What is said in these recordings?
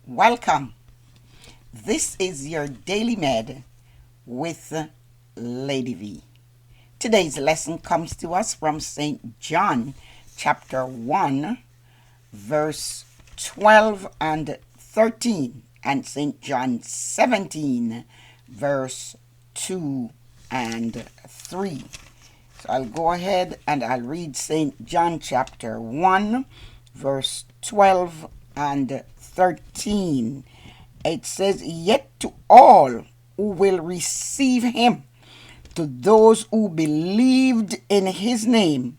Welcome. This is your Daily Med with Lady V. Today's lesson comes to us from St. John chapter 1 verse 12 and 13 and St. John 17 verse 2 and 3. So I'll go ahead and I'll read St. John chapter 1 verse 12 and 13. It says, "Yet to all who will receive him, to those who believed in his name,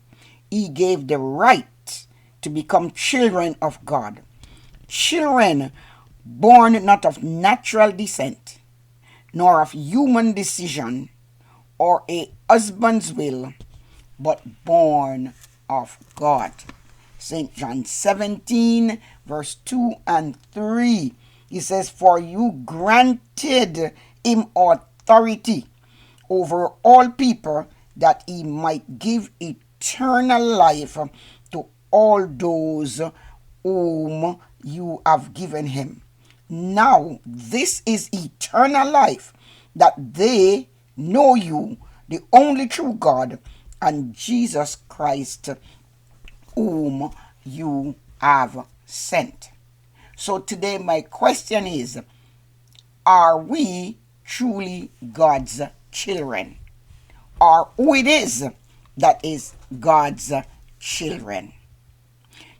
he gave the right to become children of God. Children born not of natural descent, nor of human decision, or a husband's will, but born of God." St. John 17, verse 2 and 3. He says, "For you granted him authority over all people, that he might give eternal life to all those whom you have given him. Now this is eternal life, that they know you, the only true God, and Jesus Christ, whom you have sent." So today my question is, are we truly God's children? Or who it is that is God's children?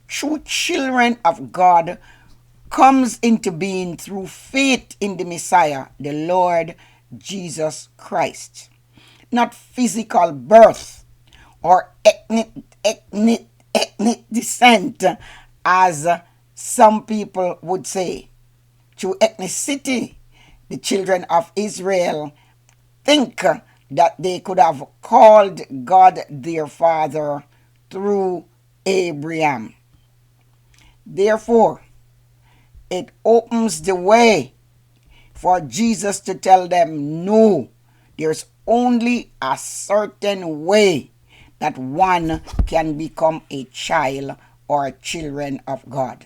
True children of God comes into being through faith in the Messiah, the Lord Jesus Christ. Not physical birth or ethnic descent, as some people would say. Through ethnicity, the children of Israel think that they could have called God their father through Abraham. Therefore, it opens the way for Jesus to tell them, no, there's only a certain way that one can become a child or children of God.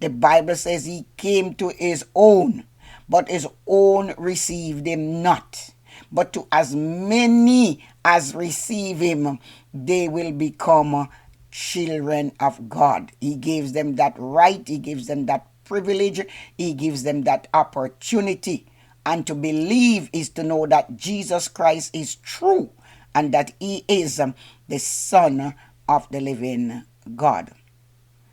The Bible says he came to his own, but his own received him not. But to as many as receive him, they will become children of God. He gives them that right, he gives them that privilege, he gives them that opportunity. And to believe is to know that Jesus Christ is true and that he is the Son of the living God.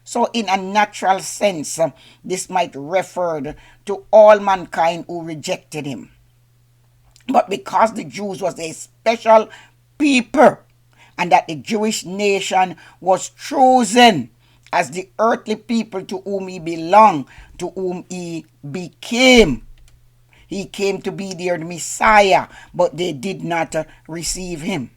So in a natural sense, this might refer to all mankind who rejected him. But because the Jews was a special people, and that the Jewish nation was chosen as the earthly people to whom he belonged, to whom he became. He came to be their Messiah, but they did not receive him.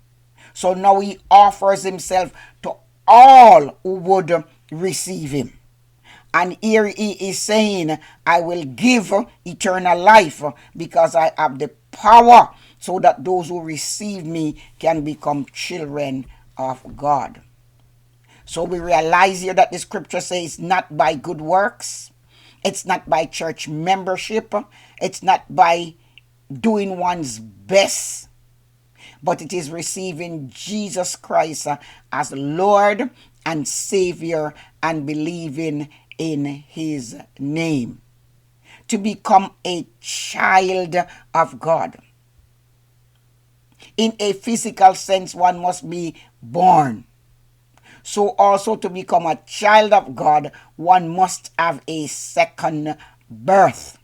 So now he offers himself to all who would receive him. And here he is saying, I will give eternal life because I have the power so that those who receive me can become children of God. So we realize here that the scripture says not by good works, it's not by church membership, it's not by doing one's best, but it is receiving Jesus Christ as Lord and Savior and believing in his name. To become a child of God. In a physical sense, one must be born. So also to become a child of God, one must have a second birth.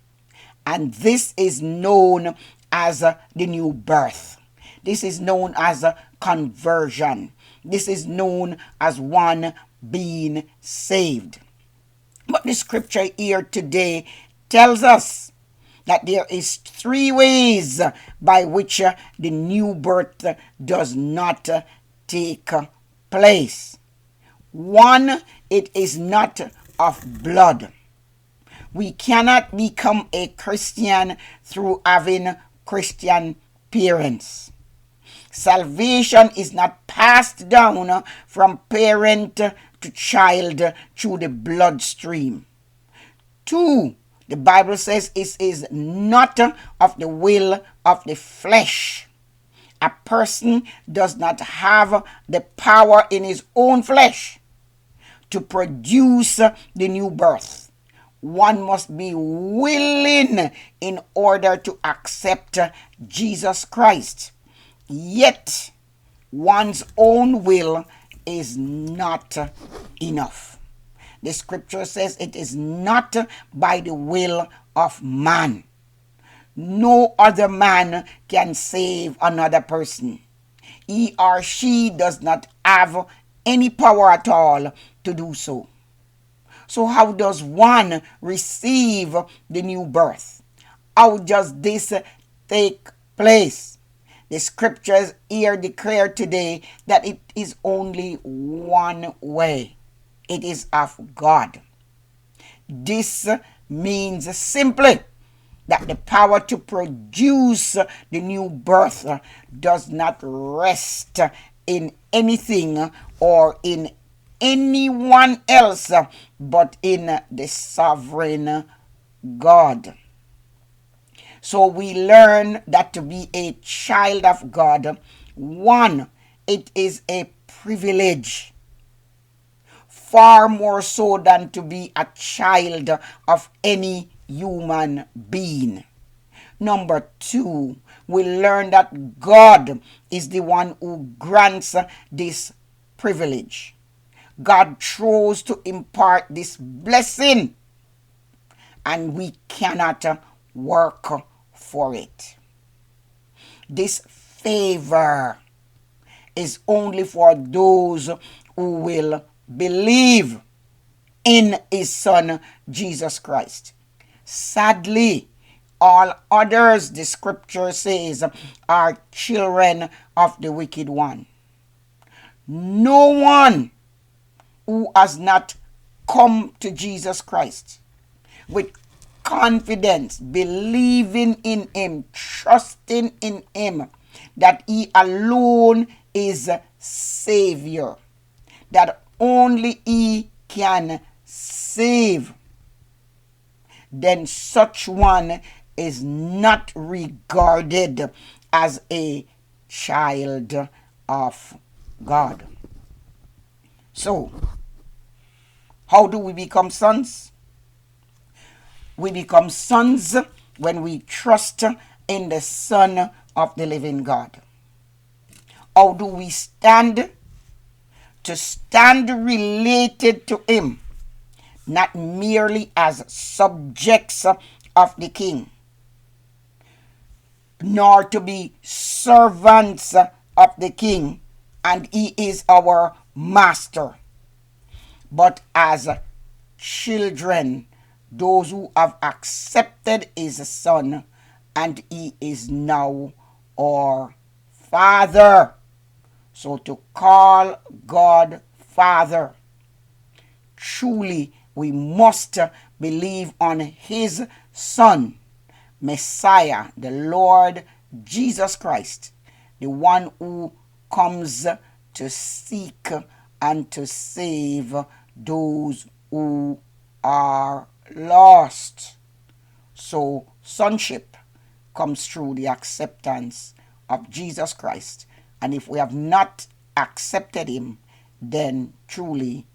And this is known as the new birth. This is known as a conversion. This is known as one being saved. But the scripture here today tells us that there is three ways by which the new birth does not take place. One, it is not of blood. We cannot become a Christian through having Christian parents. Salvation is not passed down from parent to child through the bloodstream. Two, The Bible says it is not of the will of the flesh. A person does not have the power in his own flesh to produce the new birth. One must be willing in order to accept Jesus Christ. Yet, one's own will is not enough. The scripture says it is not by the will of man. No other man can save another person. He or she does not have any power at all to do so. So how does one receive the new birth? How does this take place? The scriptures here declare today that it is only one way. It is of God. This means simply that the power to produce the new birth does not rest in anything or in anyone else but in the sovereign God. So we learn that to be a child of God, one, it is a privilege, far more so than to be a child of any human being. Number two, we learn that God is the one who grants this privilege. God chose to impart this blessing, and we cannot work for it. This favor is only for those who will believe in his Son, Jesus Christ. Sadly, all others, the scripture says, are children of the wicked one. No one who has not come to Jesus Christ with confidence, believing in him, trusting in him, that he alone is Savior, that only he can save, then such one is not regarded as a child of God. So, how do we become sons? We become sons when we trust in the Son of the living God. How do we stand? To stand related to him, not merely as subjects of the king, nor to be servants of the king, and he is our master, but as children, those who have accepted his Son, and he is now our Father. So to call God Father, truly we must believe on his Son, Messiah, the Lord Jesus Christ, the one who comes to seek and to save those who are lost. So sonship comes through the acceptance of Jesus Christ. And if we have not accepted him, then truly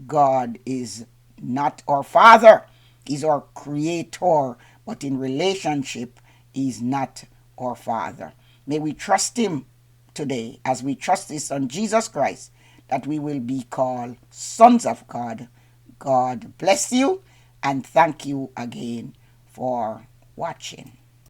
God is not our Father. He's our Creator. But in relationship, he's not our Father. May we trust him today as we trust his Son Jesus Christ, that we will be called sons of God. God bless you, and thank you again for watching.